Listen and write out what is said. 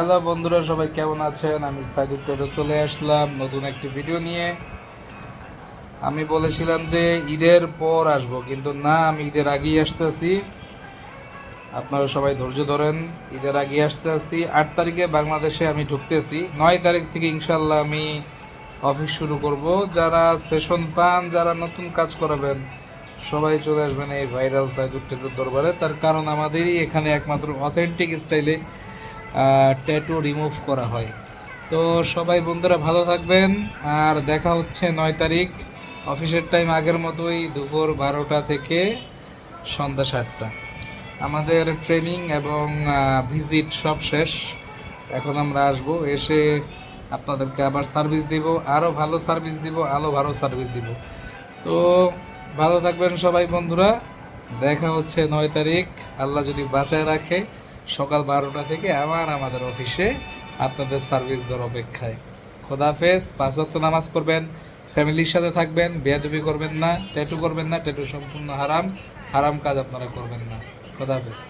Hello বন্ধুরা, সবাই কেমন আছেন? আমি সাইদুর টেরো চলে আসলাম নতুন একটি ভিডিও নিয়ে। আমি বলেছিলাম যে ঈদের পর আসব, কিন্তু না, আমি ঈদের আগেই আসতেছি। আপনারা সবাই ধৈর্য ধরেন, ঈদের আগে আসতেছি। 8 তারিখে বাংলাদেশে আমি ঢুকতেছি। 9 তারিখ থেকে ইনশাল্লাহ আমি অফিস শুরু করব। যারা সেশন পান, যারা নতুন কাজ করাবেন, সবাই চলে আসবেন এই ভাইরাল সাইদুর টেরোর দরবারে। তার কারণ আমাদেরই এখানে একমাত্র অথেন্টিক স্টাইলে ট্যাটু রিমুভ করা হয়। তো সবাই বন্ধুরা ভালো থাকবেন, আর দেখা হচ্ছে 9 তারিখ। অফিসের টাইম আগের মতোই, দুপুর 12টা থেকে সন্ধ্যা 7টা। আমাদের ট্রেনিং এবং ভিজিট সব শেষ। এখন আমরা আসবো, এসে আপনাদেরকে আবার সার্ভিস দিব, আরও ভালো সার্ভিস দিব, আরও ভালো সার্ভিস দিব। তো ভালো থাকবেন সবাই বন্ধুরা, দেখা হচ্ছে 9 তারিখ, আল্লাহ যদি বাঁচায় রাখে, সকাল 12টা থেকে আবার আমাদের অফিসে আপনাদের সার্ভিস দেওয়ার অপেক্ষায়। খোদাহাফেজ। 5 ওয়াক্ত নামাজ পড়বেন, ফ্যামিলির সাথে থাকবেন, বেয়াদবি করবেন না, ট্যাটু করবেন না, ট্যাটু সম্পূর্ণ হারাম। হারাম কাজ আপনারা করবেন না। খোদাহাফেজ।